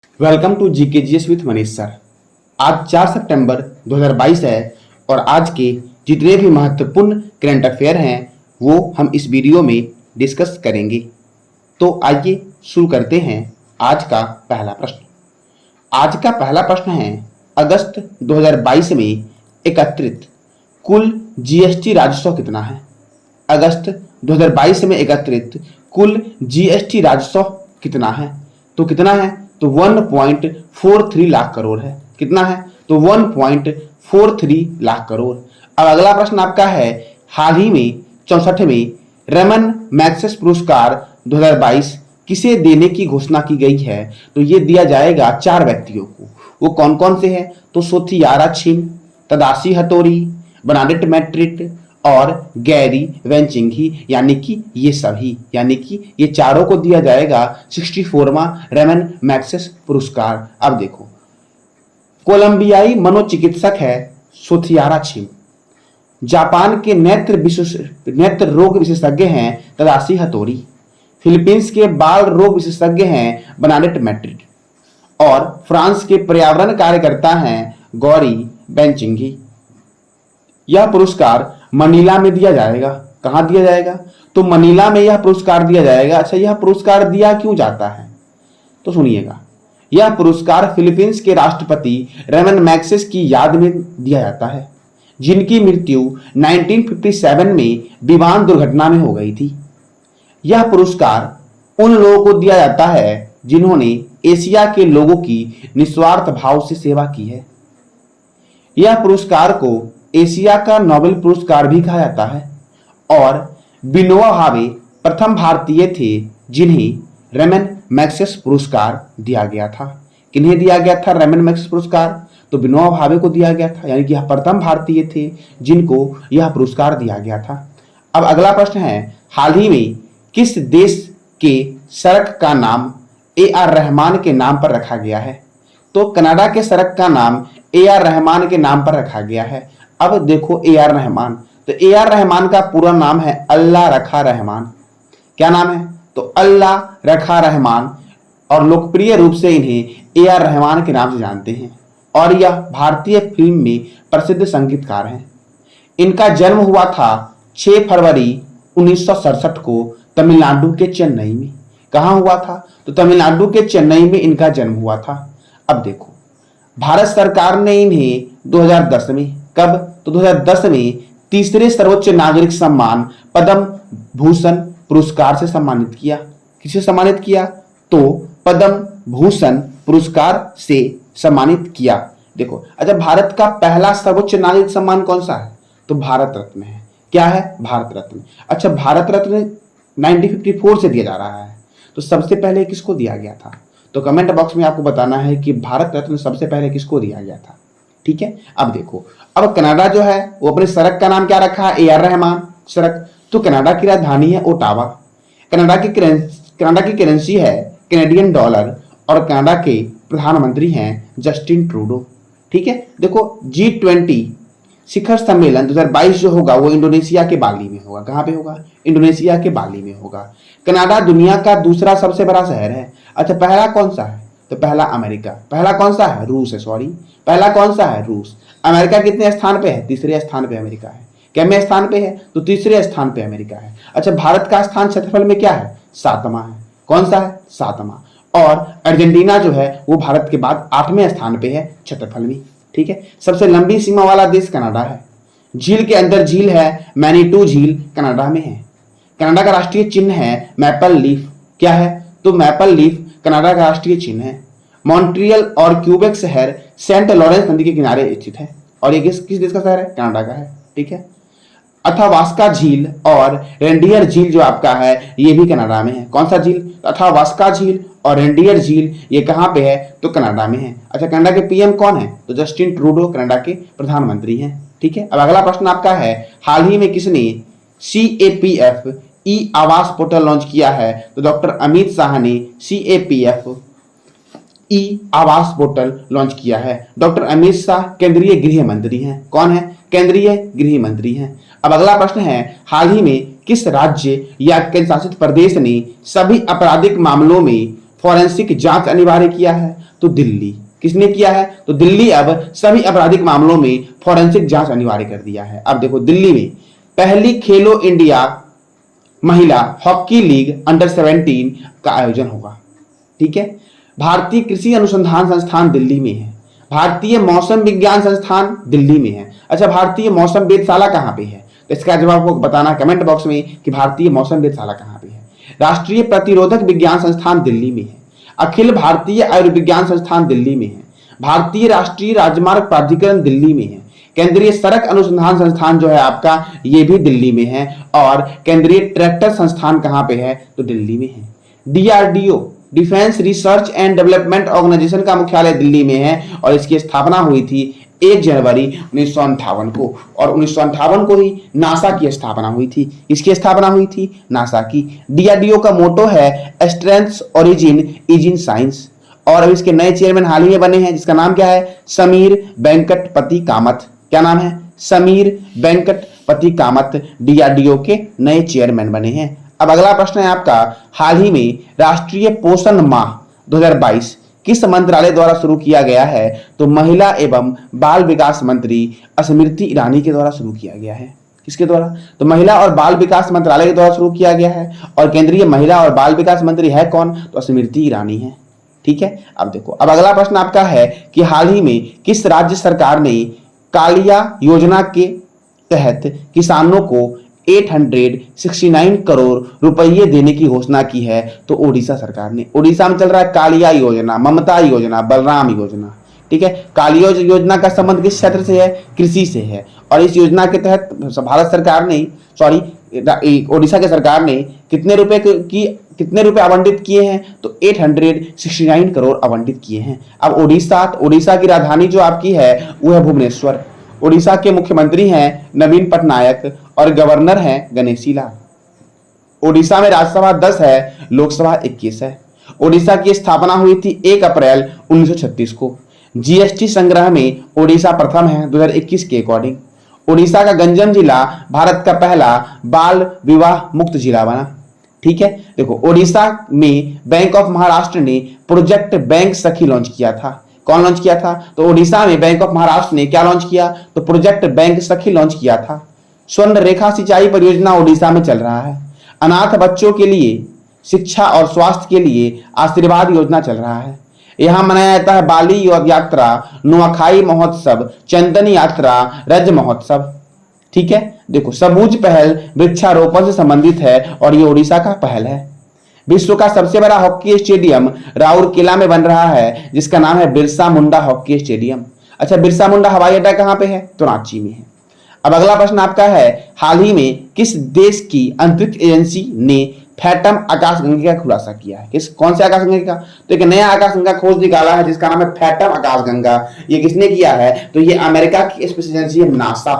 Welcome to GKGS with Manish sir. आज 4 सितंबर 2022 है और आज के जितने भी महत्वपूर्ण करंट अफेयर हैं वो हम इस वीडियो में डिस्कस करेंगे। तो आइए शुरू करते हैं आज का पहला प्रश्न। आज का पहला प्रश्न है, अगस्त 2022 में एकत्रित कुल जीएसटी राजस्व कितना है? अगस्त 2022 में एकत्रित कुल जीएसटी राजस्व कितना है? तो कितना है? तो 1.43 लाख करोड़ है। कितना है? तो 1.43 लाख करोड़। अब अगला प्रश्न आपका है, हाल ही में 64वें रमन मैग्सेस पुरस्कार 2022 किसे देने की घोषणा की गई है? तो ये दिया जाएगा 4 व्यक्तियों को। वो कौन कौन से हैं? तो सोथियारा छिन, तदाशी हथोरी, बर्नाडेट मैट्रिट और गैरी वेंचिंगी, यानी कि ये चारों को दिया जाएगा 64वां रेमन मैग्सेस पुरस्कार। अब देखो, कोलंबियाई मनोचिकित्सक है सोथियारा छिन, जापान के नेत्र रोग विशेषज्ञ हैं तदाशी हथोरी, फिलीपींस के बाल रोग विशेषज्ञ हैं बर्नाडेट मैट्रिट और फ्रांस के पर्यावरण कार्यकर्ता हैं गौरी बेंचिंगी। यह पुरस्कार मनीला में दिया जाएगा। कहां दिया जाएगा? तो मनीला में यह पुरस्कार दिया जाएगा। अच्छा, यह पुरस्कार दिया क्यों जाता है? तो सुनिएगा, यह पुरस्कार फिलीपींस के राष्ट्रपति रेमन मैग्सेस की याद में दिया जाता है, जिनकी मृत्यु 1957 में विमान दुर्घटना में हो गई थी। यह पुरस्कार उन लोगों को दिया जाता है जिन्होंने एशिया के लोगों की निस्वार्थ भाव से सेवा की है। यह पुरस्कार को एशिया का नोबेल पुरस्कार भी कहा जाता है और विनोबा भावे प्रथम भारतीय थे जिन्हें रेमन मैग्सेस पुरस्कार दिया गया था। किन्हें दिया गया था रेमन मैग्सेस पुरस्कार? तो विनोबा भावे को दिया गया था, यानी कि यह प्रथम भारतीय थे जिनको यह पुरस्कार दिया गया था। अब अगला प्रश्न है, हाल ही में किस देश के सड़क का नाम AR रहमान के नाम पर रखा गया है? तो कनाडा के सड़क का नाम AR रहमान के नाम पर रखा गया है। अब देखो, AR रहमान, तो AR रहमान का पूरा नाम है अल्लाह रखा रहमान। क्या नाम है? तो अल्लाह रखा रहमान, और लोकप्रिय रूप से इन्हें AR रहमान के नाम से जानते हैं और यह भारतीय फिल्म में प्रसिद्ध संगीतकार हैं। इनका जन्म हुआ था 6 फरवरी 1967 को तमिलनाडु के चेन्नई में। कहां हुआ था? तो तमिलनाडु के चेन्नई में इनका जन्म हुआ था। अब देखो, भारत सरकार ने इन्हें 2010 में, कब? तो 2010 में तीसरे सर्वोच्च नागरिक सम्मान पद्म भूषण पुरस्कार से सम्मानित किया। किसे सम्मानित किया? तो पद्म भूषण पुरस्कार से सम्मानित किया। देखो, अच्छा, भारत का पहला सर्वोच्च नागरिक सम्मान कौन सा है? तो भारत रत्न है। क्या है? भारत रत्न। अच्छा, भारत रत्न 1954 से दिया जा रहा है, तो सबसे पहले किसको दिया गया था? तो कमेंट बॉक्स में आपको बताना है कि भारत रत्न सबसे पहले किसको दिया गया था। ठीक है, अब देखो, अब कनाडा जो है वो अपने सड़क का नाम क्या रखा है? AR रहमान सड़क। तो कनाडा की राजधानी है ओटावा। कनाडा की करेंसी है कैनेडियन डॉलर और कनाडा के प्रधानमंत्री हैं जस्टिन ट्रूडो। ठीक है, देखो, G20 शिखर सम्मेलन 2022 जो होगा वो इंडोनेशिया के बाली में होगा। कहां पे होगा? इंडोनेशिया के बाली में होगा। कनाडा दुनिया का दूसरा सबसे बड़ा शहर है। अच्छा, पहला कौन सा है? तो पहला अमेरिका। पहला कौन सा है? रूस है, सॉरी, पहला कौन सा है? रूस। अमेरिका कितने स्थान पे है? तीसरे स्थान पे अमेरिका है। कितने स्थान पे है? तो तीसरे स्थान पे अमेरिका है। अच्छा, भारत का स्थान क्षेत्रफल में क्या है? 7वां है। कौन सा है? 7वां। और अर्जेंटीना जो है वो भारत के बाद 8वें स्थान पे है क्षेत्रफल में। ठीक है, सबसे लंबी सीमा वाला देश कनाडा है। झील के अंदर झील है, मैनीटू झील कनाडा में है। कनाडा का राष्ट्रीय चिन्ह है मैपल लीफ। क्या है? तो मैपल लीफ कनाडा का राष्ट्रीय चिन्ह है। मॉन्ट्रियल और क्यूबेक शहर सेंट लॉरेंस नदी के किनारे स्थित है और ये किस देश का शहर है? कनाडा का है। ठीक है, अथावास्का झील और रेंडियर झील जो आपका है ये भी कनाडा में है। कौन सा झील? अथावास्का झील और रेंडियर झील, ये कहां पे है? तो कनाडा में है। अच्छा, कनाडा के PM कौन है? तो जस्टिन ट्रूडो कनाडा के प्रधानमंत्री हैं। ठीक है, अब अगला प्रश्न आपका है, हाल ही में किसने CAPF आवास पोर्टल लॉन्च किया है? तो डॉक्टर अमित शाह ने CAPF आवास पोर्टल लॉन्च किया है। डॉक्टर अमित शाह केंद्रीय गृह मंत्री हैं। कौन है? केंद्रीय गृह मंत्री हैं। अब अगला प्रश्न है, हाल ही में किस राज्य या केंद्र शासित प्रदेश ने सभी आपराधिक मामलों में फॉरेंसिक जांच अनिवार्य किया है? तो दिल्ली। किसने किया है? तो दिल्ली अब सभी आपराधिक मामलों में फॉरेंसिक जांच अनिवार्य कर दिया है। अब देखो दिल्ली में पहली खेलो इंडिया महिला हॉकी लीग अंडर 17 का आयोजन होगा। ठीक है। भारतीय कृषि अनुसंधान संस्थान दिल्ली में है। भारतीय मौसम विज्ञान संस्थान दिल्ली में है। अच्छा, भारतीय मौसम वेधशाला कहाँ पे है? तो इसका जवाब आपको बताना कमेंट बॉक्स में कि भारतीय मौसम वेधशाला कहाँ पे है। राष्ट्रीय प्रतिरोधक विज्ञान संस्थान दिल्ली में है। अखिल भारतीय आयुर्विज्ञान संस्थान दिल्ली में है। भारतीय राष्ट्रीय राजमार्ग प्राधिकरण दिल्ली में है। केंद्रीय सड़क अनुसंधान संस्थान जो है आपका, ये भी दिल्ली में है। और केंद्रीय ट्रैक्टर संस्थान कहाँ पे है? तो दिल्ली में है। DRDO defence research and development organisation का मुख्यालय दिल्ली में है और इसकी स्थापना हुई थी 1 जनवरी 1958 को। और 1958 को ही नासा की स्थापना हुई थी। इसकी स्थापना हुई थी नासा की। डीआरडीओ का मोटो है strengths origin is in science. और अब इसके नए चेयरमैन हाल ही में बने हैं, जिसका नाम क्या है? समीर वेंकटपति कामत। क्या नाम है? समीर वेंकटपति कामत डीआरडीओ के नए चेयरमैन बने हैं। अब अगला प्रश्न है आपका, हाल ही में राष्ट्रीय पोषण माह 2022 किस मंत्रालय द्वारा शुरू किया गया है? तो महिला एवं बाल विकास मंत्री स्मृति ईरानी के द्वारा शुरू किया गया है। किसके द्वारा? तो महिला और बाल विकास मंत्रालय के द्वारा शुरू किया गया है। और केंद्रीय महिला और बाल विकास मंत्री है कौन? तो स्मृति ईरानी है। ठीक है। अब देखो, अब अगला प्रश्न आपका है कि हाल ही में किस राज्य सरकार ने कालिया योजना के तहत किसानों को 869 करोड़ रुपये देने की घोषणा की है? तो ओडिशा सरकार ने। ओडिशा में चल रहा है कालिया योजना, ममता योजना, बलराम योजना। ठीक है। कालिया योजना का संबंध किस क्षेत्र से है? कृषि से है। और इस योजना के तहत भारत सरकार ने, ओडिशा के सरकार ने कितने रुपए आवंटित किए हैं? तो 869 करोड़ आवंटित किए हैं। अब ओडिशा की राजधानी जो आपकी है वो है भुवनेश्वर। ओडिशा के मुख्यमंत्री हैं नवीन पटनायक और गवर्नर हैं गणेशी लाल। ओडिशा में राज्यसभा 10 है, लोकसभा 21 है। ओडिशा की स्थापना हुई थी 1 अप्रैल 1936 को। जीएसटी संग्रह में ओडिशा प्रथम है 2021 के अकॉर्डिंग। ओडिशा का गंजम जिला भारत का पहला बाल विवाह मुक्त जिला बना। ठीक है। देखो, ओडिशा में बैंक ऑफ महाराष्ट्र ने प्रोजेक्ट बैंक सखी लॉन्च किया था। कौन लॉन्च किया था? तो ओडिशा में बैंक ऑफ महाराष्ट्र ने क्या लॉन्च किया? तो प्रोजेक्ट बैंक सखी लॉन्च किया था। स्वर्ण रेखा सिंचाई परियोजना ओडिशा में चल रहा है। अनाथ बच्चों के लिए शिक्षा और स्वास्थ्य के लिए आशीर्वाद योजना चल रहा है। यहाँ मनाया जाता है बाली यात्रा, नुआखाई महोत्सव, चंदन यात्रा, रज महोत्सव। ठीक है। देखो, सबूज पहल वृक्षारोपण से संबंधित है और ये ओडिशा का पहल है। विश्व का सबसे बड़ा हॉकी स्टेडियम राउरकेला में बन रहा है, जिसका नाम है बिरसा मुंडा हॉकी स्टेडियम। अच्छा, बिरसा मुंडा हवाई अड्डा कहाँ पे है? तो रांची में है। अब अगला प्रश्न आपका है, हाल ही में किस देश की अंतरिक्ष एजेंसी ने फैटम आकाशगंगा का खुलासा किया है? कौन से आकाशगंगा का? तो एक नया आकाशगंगा खोज निकाला है जिसका नाम है फैटम आकाशगंगा। ये किसने किया है? तो ये अमेरिका की स्पेस एजेंसी है नासा।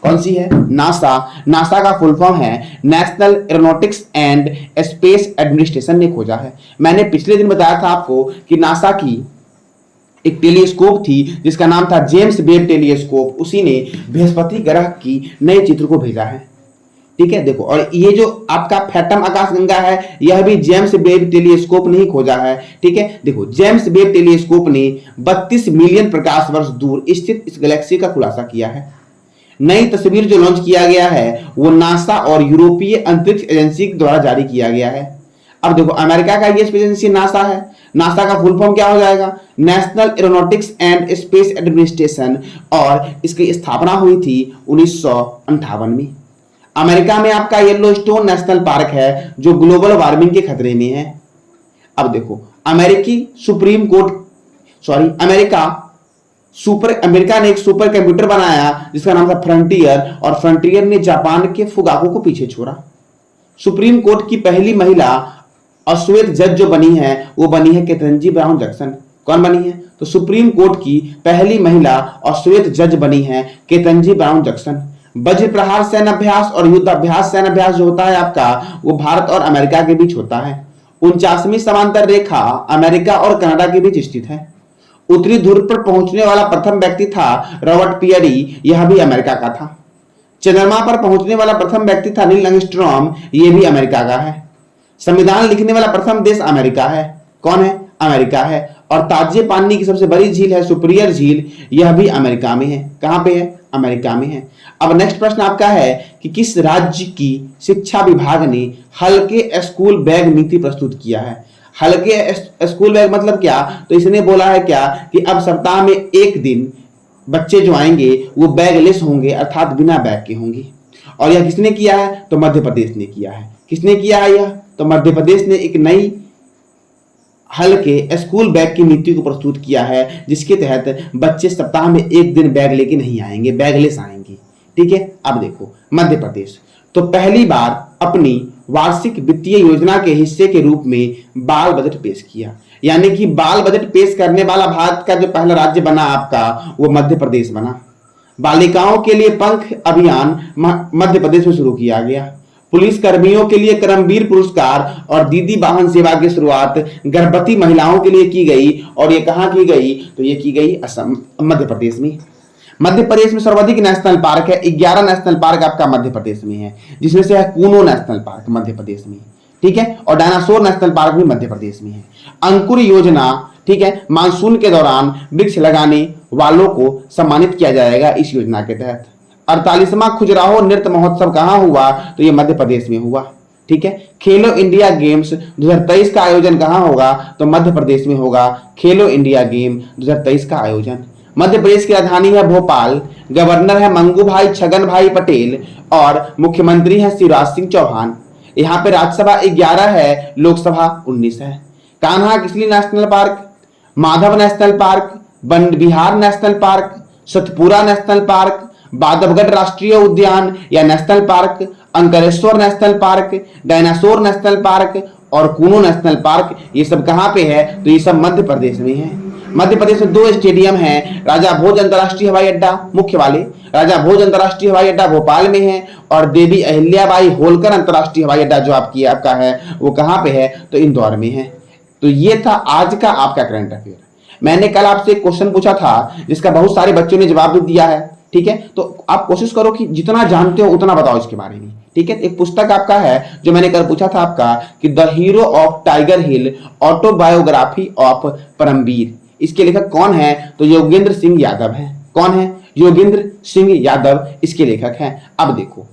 कौन सी है? नासा। नासा का फुल फॉर्म है national aeronautics and space administration ने खोजा है। मैंने पिछले दिन बताया था आपको कि नासा की एक टेलीस्कोप थी जिसका नाम था जेम्स वेब टेलीस्कोप। उसी ने बृहस्पति ग्रह की नए चित्र को भेजा है। ठीक है। देखो, और ये जो आपका फैटम आकाशगंगा है यह भी जेम्स वेब टेलीस्कोप ने ही खोजा है। ठीक है। देखो, जेम्स वेब टेलीस्कोप ने 32 मिलियन प्रकाश वर्ष दूर स्थित इस गैलेक्सी का खुलासा किया है। नई तस्वीर जो लॉन्च किया गया है वो नासा और यूरोपीय अंतरिक्ष एजेंसी द्वारा जारी किया गया है। अब देखो, अमेरिका का ये स्पेस एजेंसी नासा है। नासा का फुल फॉर्म क्या हो जाएगा? National aeronautics and space administration. और इसकी स्थापना हुई थी 1958 में। अमेरिका में आपका येलोस्टोन नेशनल पार्क है जो ग्लोबल वार्मिंग के खतरे में है। अब देखो, अमेरिका ने एक सुपर कंप्यूटर बनाया जिसका नाम था फ्रंटियर, और फ्रंटियर ने जापान के फुगाको को पीछे छोड़ा। सुप्रीम कोर्ट की पहली महिला अश्वेत जज जो बनी है वो बनी है केतंजी ब्राउन जैक्सन। कौन बनी है? तो सुप्रीम कोर्ट की पहली महिला अश्वेत जज बनी है केतंजी ब्राउन जैक्सन। वज्र प्रहार सैन्य अभ्यास और युद्ध अभ्यास सैन्य अभ्यास जो होता है आपका, वो भारत और अमेरिका के बीच होता है। 49वीं समांतर रेखा अमेरिका और कनाडा के बीच स्थित है। उत्तरी ध्रुव पर पहुंचने वाला प्रथम व्यक्ति था रॉबर्ट पियरी, यह भी अमेरिका का था। चंद्रमा पर पहुंचने वाला प्रथम व्यक्ति था नील आर्मस्ट्रांग, यह भी अमेरिका का है। संविधान लिखने वाला प्रथम देश अमेरिका है। कौन है? अमेरिका है। और ताजे पानी की सबसे बड़ी झील है सुपीरियर झील, यह भी अमेरिका में है। कहां पे है? अमेरिका में है। अब नेक्स्ट प्रश्न आपका है कि किस राज्य की शिक्षा विभाग ने हल्के स्कूल बैग नीति प्रस्तुत किया है? हल्के स्कूल बैग मतलब क्या? तो इसने बोला है क्या कि अब सप्ताह में एक दिन बच्चे जो आएंगे वो बैगलेस होंगे, अर्थात बिना बैग के होंगे। और यह किसने किया है? तो मध्य प्रदेश ने किया है। किसने किया है यह? तो मध्य प्रदेश ने एक नई हल्के स्कूल बैग की नीति को प्रस्तुत किया है, जिसके तहत बच्चे सप्ताह में एक दिन बैग लेके नहीं आएंगे, बैगलेस आएंगे। ठीक है, अब देखो मध्य प्रदेश तो पहली बार अपनी वार्षिक वित्तीय योजना के हिस्से के रूप में बाल बजट पेश किया, यानी कि बाल बजट पेश करने वाला भारत का जो पहला राज्य बना आपका, वो मध्य प्रदेश बना। बालिकाओं के लिए पंख अभियान मध्य प्रदेश में शुरू किया गया। पुलिस कर्मियों के लिए करमवीर पुरस्कार और दीदी वाहन सेवा की शुरुआत गर्भवती महिलाओं के लिए की गई, और ये कहां की गई? तो ये की गई असम, मध्य प्रदेश में। मध्य प्रदेश में सर्वाधिक नेशनल पार्क है, 11 नेशनल पार्क आपका मध्य प्रदेश में है, जिसमें से है कूनो नेशनल पार्क मध्य प्रदेश में, ठीक है, और डायनासोर नेशनल पार्क भी मध्य प्रदेश में है। अंकुर योजना, ठीक है, मानसून के दौरान वृक्ष लगाने वालों को सम्मानित किया जाएगा इस योजना के तहत। 48वां खजुराहो नृत्य महोत्सव कहां हुआ? तो ये मध्य प्रदेश में हुआ। ठीक है, खेलो इंडिया गेम्स 2023 का आयोजन कहां होगा? तो मध्य प्रदेश में होगा खेलो इंडिया गेम 2023 का आयोजन। मध्य प्रदेश की राजधानी है भोपाल, गवर्नर है मंगू भाई छगन भाई पटेल और मुख्यमंत्री है शिवराज सिंह चौहान। यहाँ पे राज्यसभा 11 है, लोकसभा 19 है। Kanha Kisli national park, Madhav national park, Ban Bihar national park, Satpura national park, Bandhavgarh राष्ट्रीय उद्यान या national park, Ankleshwar national park, dinosaur national park और कूनो नेशनल पार्क, ये सब कहां पे है? तो ये सब मध्य प्रदेश में है। मध्य प्रदेश में 2 स्टेडियम हैं, राजा भोज अंतरराष्ट्रीय हवाई अड्डा मुख्य वाले, राजा भोज अंतरराष्ट्रीय हवाई अड्डा भोपाल में है, और देवी अहिल्याबाई होलकर अंतरराष्ट्रीय हवाई अड्डा जो आपका है वो कहां पे है? तो इंदौर में है। तो ये था आज का आपका करंट अफेयर। मैंने कल आपसे एक क्वेश्चन पूछा था जिसका बहुत सारे बच्चों ने जवाब भी दिया है, ठीक है, तो आप कोशिश करो कि जितना जानते हो उतना बताओ इसके बारे में। ठीक है, एक पुस्तक आपका है जो मैंने कल पूछा था आपका कि the hero of Tiger Hill autobiography of Paramvir, इसके लेखक कौन है? तो योगेंद्र सिंह यादव है। कौन है? योगेंद्र सिंह यादव इसके लेखक हैं। अब देखो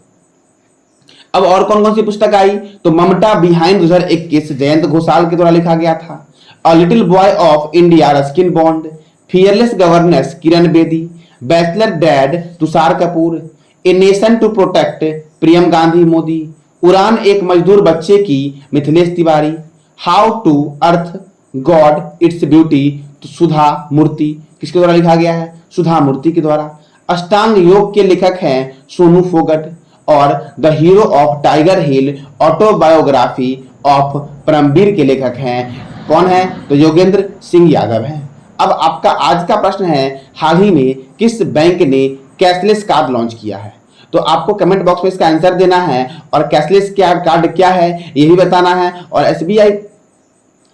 अब और कौन कौन सी पुस्तक आई? तो ममता बिहाइंड 2021 जयंत घोषाल के द्वारा लिखा गया था। A little boy of India Ruskin Bond, fearless governance Kiran Bedi, bachelor dad Tushar Kapoor, a nation to protect Priyam Gandhi Mody, उड़ान एक मजदूर बच्चे की Mithilesh Tiwari, how the earth got its beauty तो सुधा मूर्ति, किसके द्वारा लिखा गया है? सुधा मूर्ति के द्वारा। अष्टांग योग के लेखक हैं सोनू फोगट, और the hero of Tiger Hill autobiography of Paramvir के लेखक हैं कौन है? तो योगेंद्र सिंह यादव हैं। अब आपका आज का प्रश्न है, हाल ही में किस बैंक ने कैशलेस कार्ड लॉन्च किया है? तो आपको कमेंट बॉक्स में इसका आंसर देना है, और कैशलेस कार्ड क्या है ये भी बताना है, और एसबीआई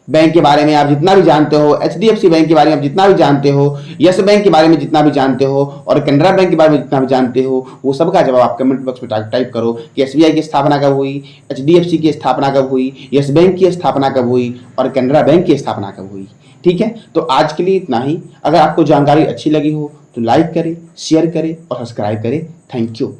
बैंक के बारे में आप जितना भी जानते हो, एचडीएफसी बैंक के बारे में आप जितना भी जानते हो, यस बैंक के बारे में जितना भी जानते हो, और कैनरा बैंक के बारे में जितना भी जानते हो, वो सब का जवाब आप कमेंट बॉक्स में टाइप करो कि एसबीआई की स्थापना कब हुई, एचडीएफसी की स्थापना कब हुई, यस बैंक की स्थापना कब हुई, और कैनरा बैंक की स्थापना कब हुई। ठीक है, तो आज के लिए इतना ही। अगर आपको जानकारी अच्छी लगी हो तो लाइक करें, शेयर करें और सब्सक्राइब करें। Thank you.